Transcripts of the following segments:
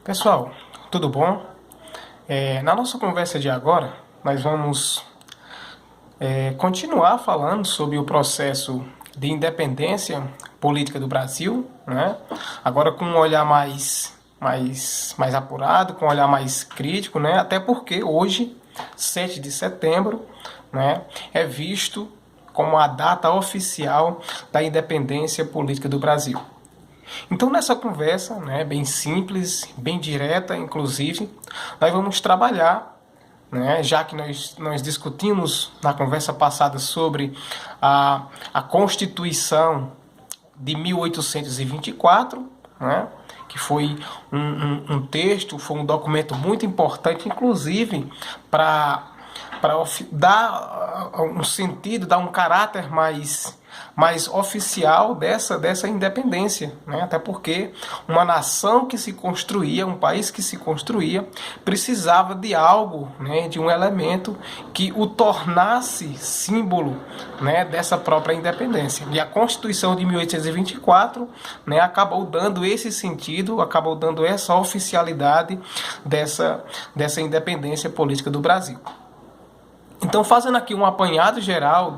Pessoal, tudo bom? Na nossa conversa de agora, nós vamos continuar falando sobre o processo de independência política do Brasil, né? Agora com um olhar mais apurado, com um olhar mais crítico, né? Até porque hoje, 7 de setembro, né, é visto como a data oficial da independência política do Brasil. Então, nessa conversa, né, bem simples, bem direta, inclusive, nós vamos trabalhar, né, já que nós discutimos na conversa passada sobre a Constituição de 1824, né, que foi um texto, foi um documento muito importante, inclusive, para dar um sentido, dar um caráter mais oficial dessa independência, né? Até porque uma nação que se construía, um país que se construía, precisava de algo, né? De um elemento que o tornasse símbolo, né? Dessa própria independência. E a Constituição de 1824, né? Acabou dando esse sentido, acabou dando essa oficialidade dessa independência política do Brasil. Então, fazendo aqui um apanhado geral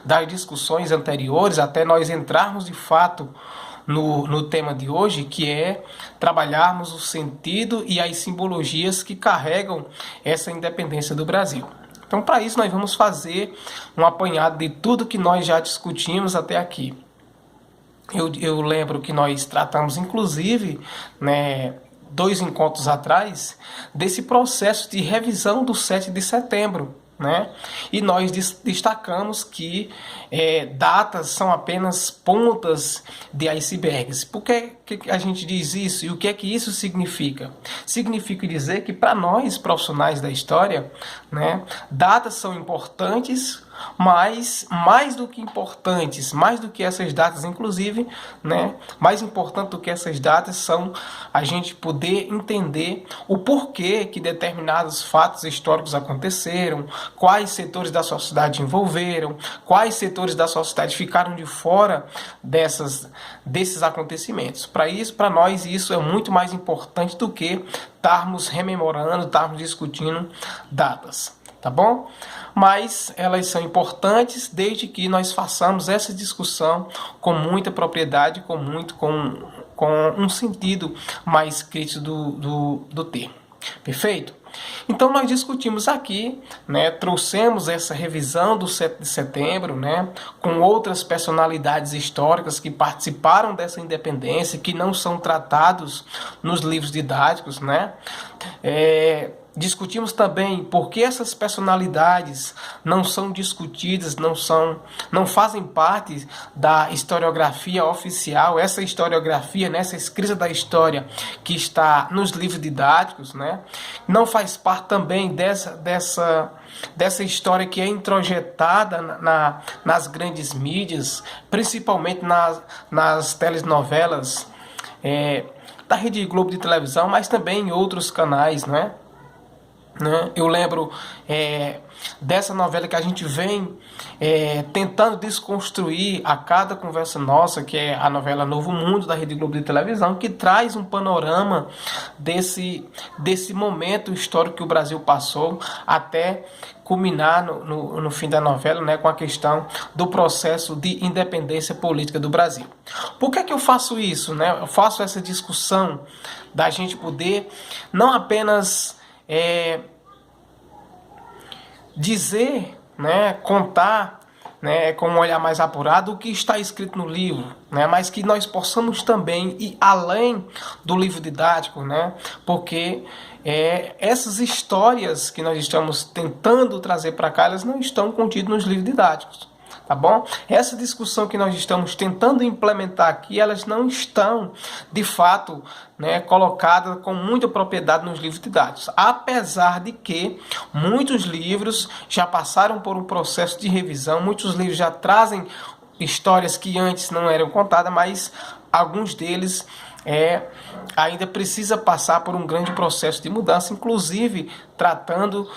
das discussões anteriores, até nós entrarmos de fato no tema de hoje, que é trabalharmos o sentido e as simbologias que carregam essa independência do Brasil. Então, para isso, nós vamos fazer um apanhado de tudo que nós já discutimos até aqui. Eu lembro que nós tratamos, inclusive, né, 2 encontros atrás, desse processo de revisão do 7 de setembro. Né? E nós destacamos que datas são apenas pontas de icebergs. Por que a gente diz isso e o que é que isso significa? Significa dizer que para nós, profissionais da história, né, datas são importantes, mas mais do que importantes, mais do que essas datas, inclusive, né, mais importante do que essas datas são a gente poder entender o porquê que determinados fatos históricos aconteceram, quais setores da sociedade envolveram, quais setores da sociedade ficaram de fora desses acontecimentos. Para nós, isso é muito mais importante do que estarmos rememorando, estarmos discutindo datas. Tá bom? Mas elas são importantes desde que nós façamos essa discussão com muita propriedade, com um sentido mais crítico do termo. Perfeito? Então nós discutimos aqui, né, trouxemos essa revisão do 7 de setembro, né, com outras personalidades históricas que participaram dessa independência, que não são tratados nos livros didáticos, né? Discutimos também por que essas personalidades não são discutidas, não fazem parte da historiografia oficial, essa historiografia, essa escrita da história que está nos livros didáticos, né? Não faz parte também dessa história que é introjetada nas grandes mídias, principalmente nas telenovelas da Rede Globo de televisão, mas também em outros canais, né? Eu lembro dessa novela que a gente vem tentando desconstruir a cada conversa nossa, que é a novela Novo Mundo, da Rede Globo de televisão, que traz um panorama desse momento histórico que o Brasil passou até culminar no fim da novela, né, com a questão do processo de independência política do Brasil. Por que eu faço isso? Né? Eu faço essa discussão da gente poder não apenas dizer, né, contar, né, com um olhar mais apurado o que está escrito no livro, né, mas que nós possamos também ir além do livro didático, né, porque essas histórias que nós estamos tentando trazer para cá, elas não estão contidas nos livros didáticos. Tá bom? Essa discussão que nós estamos tentando implementar aqui, elas não estão, de fato, né, colocadas com muita propriedade nos livros didáticos. Apesar de que muitos livros já passaram por um processo de revisão, muitos livros já trazem histórias que antes não eram contadas, mas alguns deles ainda precisa passar por um grande processo de mudança, inclusive tratando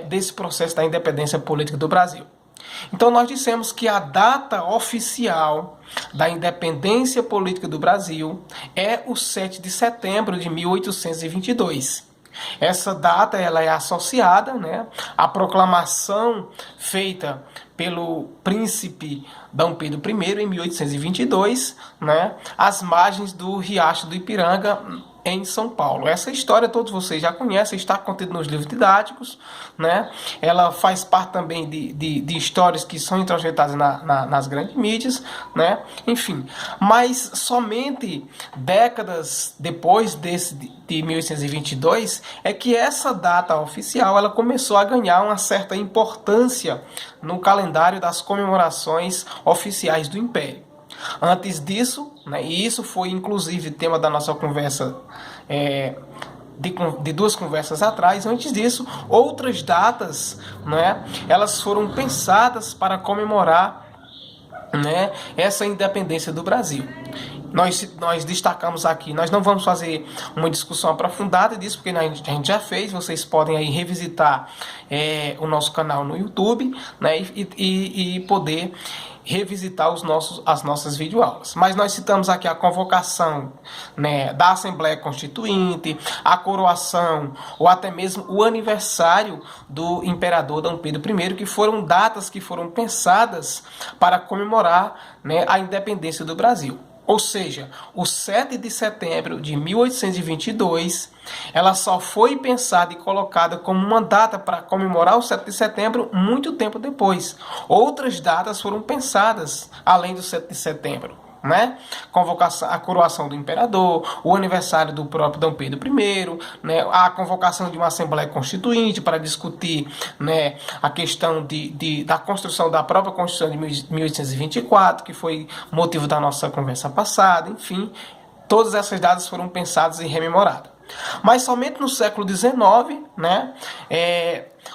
desse processo da independência política do Brasil. Então nós dissemos que a data oficial da independência política do Brasil é o 7 de setembro de 1822. Essa data ela é associada, né, à proclamação feita pelo príncipe Dom Pedro I em 1822, né, às margens do Riacho do Ipiranga, em São Paulo. Essa história todos vocês já conhecem, está contida nos livros didáticos, né? Ela faz parte também de histórias que são introjetadas nas grandes mídias, né? Enfim, mas somente décadas depois de 1822 é que essa data oficial ela começou a ganhar uma certa importância no calendário das comemorações oficiais do Império. Antes disso, né, e isso foi inclusive tema da nossa conversa, de duas conversas atrás, antes disso, outras datas, né, elas foram pensadas para comemorar, né, essa independência do Brasil. Nós destacamos aqui, nós não vamos fazer uma discussão aprofundada disso, porque a gente já fez, vocês podem aí revisitar o nosso canal no YouTube, né, e poder revisitar as nossas videoaulas. Mas nós citamos aqui a convocação, né, da Assembleia Constituinte, a coroação ou até mesmo o aniversário do imperador Dom Pedro I, que foram datas que foram pensadas para comemorar, né, a independência do Brasil. Ou seja, o 7 de setembro de 1822, ela só foi pensada e colocada como uma data para comemorar o 7 de setembro muito tempo depois. Outras datas foram pensadas além do 7 de setembro, né? Convocação, a coroação do imperador, o aniversário do próprio Dom Pedro I, né? A convocação de uma Assembleia Constituinte para discutir, né, a questão da construção da própria Constituição de 1824, que foi motivo da nossa conversa passada. Enfim, todas essas datas foram pensadas e rememoradas. Mas somente no século XIX, né,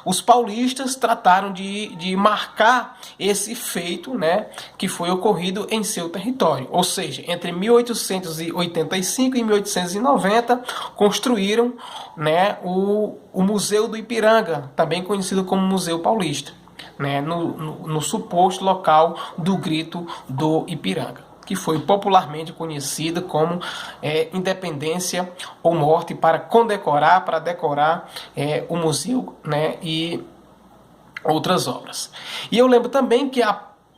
os paulistas trataram de marcar esse feito, né, que foi ocorrido em seu território. Ou seja, entre 1885 e 1890, construíram, né, o Museu do Ipiranga, também conhecido como Museu Paulista, né, no suposto local do Grito do Ipiranga, que foi popularmente conhecida como Independência ou Morte, para decorar o museu, né, e outras obras. E eu lembro também que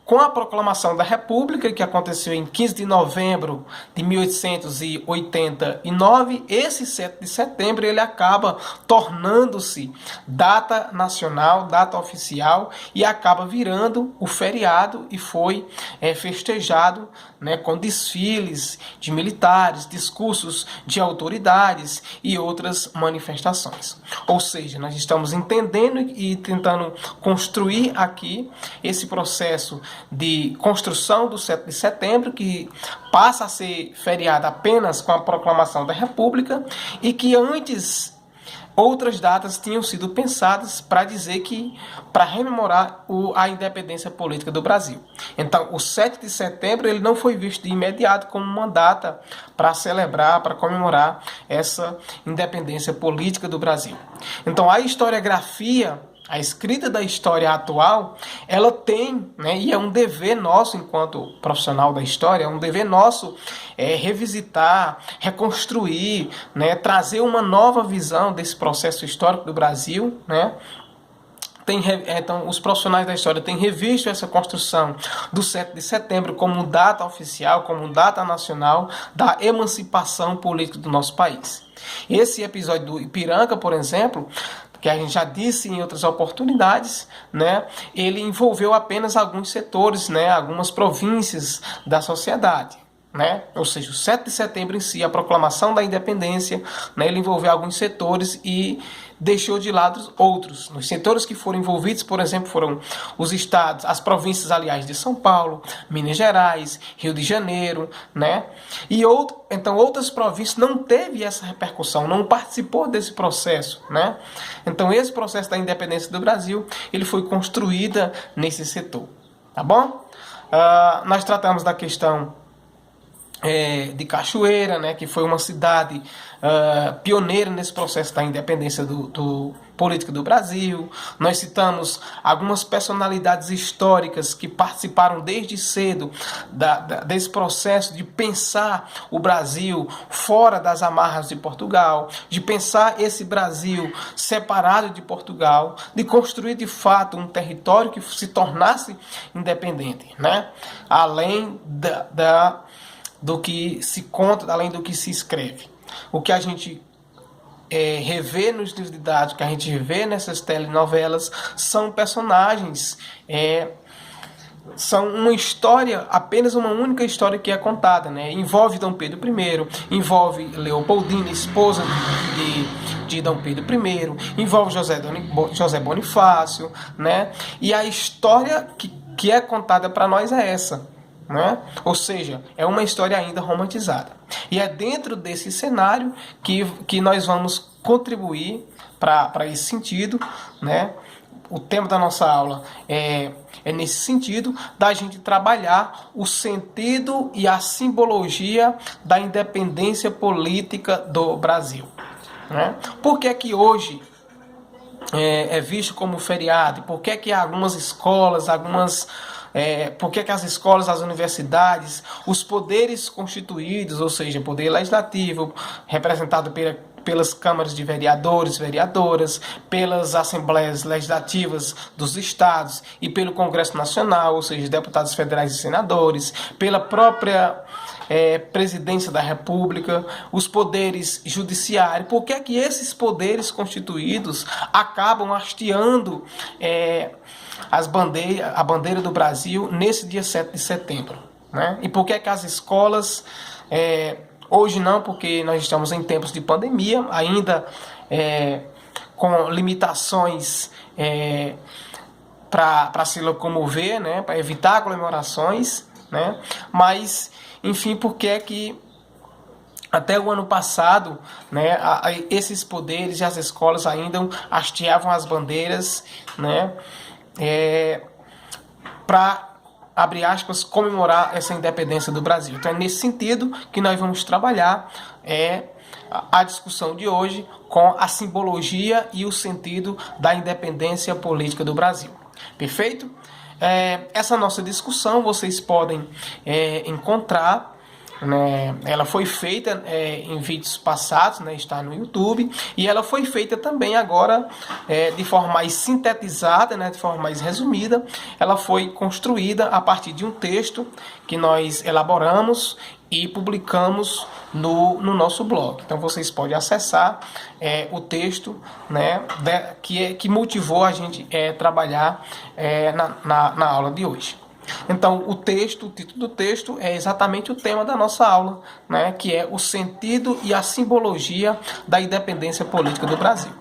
com a proclamação da República, que aconteceu em 15 de novembro de 1889, esse 7 de setembro ele acaba tornando-se data nacional, data oficial, e acaba virando o feriado e foi festejado, né, com desfiles de militares, discursos de autoridades e outras manifestações. Ou seja, nós estamos entendendo e tentando construir aqui esse processo de construção do 7 de setembro, que passa a ser feriado apenas com a proclamação da República, e que antes outras datas tinham sido pensadas para dizer para rememorar a independência política do Brasil. Então, o 7 de setembro ele não foi visto de imediato como uma data para celebrar, para comemorar essa independência política do Brasil. Então, a historiografia, a escrita da história atual, ela tem, né, e é um dever nosso enquanto profissional da história, é um dever nosso revisitar, reconstruir, né, trazer uma nova visão desse processo histórico do Brasil, né? Então, os profissionais da história têm revisto essa construção do 7 de setembro como data oficial, como data nacional da emancipação política do nosso país. Esse episódio do Ipiranga, por exemplo, que a gente já disse em outras oportunidades, né, ele envolveu apenas alguns setores, né, algumas províncias da sociedade, né? Ou seja, o 7 de setembro em si, a proclamação da independência, né, ele envolveu alguns setores e deixou de lado outros. Nos setores que foram envolvidos, por exemplo, foram os estados, as províncias, aliás, de São Paulo, Minas Gerais, Rio de Janeiro, né? Então outras províncias não teve essa repercussão, não participou desse processo, né? Então esse processo da independência do Brasil, ele foi construído nesse setor, tá bom? Nós tratamos da questão de Cachoeira, né, que foi uma cidade pioneira nesse processo da independência política do Brasil. Nós citamos algumas personalidades históricas que participaram desde cedo desse processo de pensar o Brasil fora das amarras de Portugal, de pensar esse Brasil separado de Portugal, de construir de fato um território que se tornasse independente, né? Além do que se conta, além do que se escreve. O que a gente revê nos livros didáticos, que a gente vê nessas telenovelas, são personagens, são uma história, apenas uma única história que é contada, né? Envolve Dom Pedro I, envolve Leopoldina, esposa de Dom Pedro I, envolve José Bonifácio, né? E a história que é contada para nós é essa, né? Ou seja, é uma história ainda romantizada. E é dentro desse cenário que nós vamos contribuir para esse sentido, né? O tema da nossa aula é nesse sentido da gente trabalhar o sentido e a simbologia da independência política do Brasil, né? Por que é que hoje é visto como feriado? Por que é que algumas escolas, por que as escolas, as universidades, os poderes constituídos, ou seja, poder legislativo, representado pelas câmaras de vereadores, vereadoras, pelas assembleias legislativas dos estados e pelo Congresso Nacional, ou seja, deputados federais e senadores, pela própria presidência da República, os poderes judiciários, por que é que esses poderes constituídos acabam hasteando a bandeira do Brasil nesse dia 7 de setembro, né? E por que é que as escolas, hoje não, porque nós estamos em tempos de pandemia, ainda com limitações para se locomover, né? Para evitar aglomerações, né? Mas, enfim, por que é que até o ano passado, né, esses poderes e as escolas ainda hasteavam as bandeiras, né? Para, abre aspas, comemorar essa independência do Brasil. Então é nesse sentido que nós vamos trabalhar a discussão de hoje com a simbologia e o sentido da independência política do Brasil. Perfeito? Essa nossa discussão vocês podem encontrar, né? Ela foi feita em vídeos passados, né? Está no YouTube, e ela foi feita também agora de forma mais sintetizada, né? De forma mais resumida. Ela foi construída a partir de um texto que nós elaboramos e publicamos no nosso blog. Então vocês podem acessar o texto, né? Que motivou a gente trabalhar na aula de hoje. Então, o título do texto é exatamente o tema da nossa aula, né, que é o sentido e a simbologia da independência política do Brasil.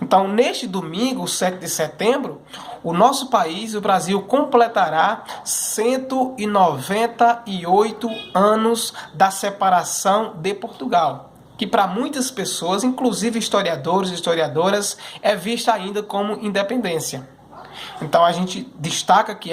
Então, neste domingo, 7 de setembro, o nosso país, o Brasil, completará 198 anos da separação de Portugal, que para muitas pessoas, inclusive historiadores e historiadoras, é vista ainda como independência. Então, a gente destaca que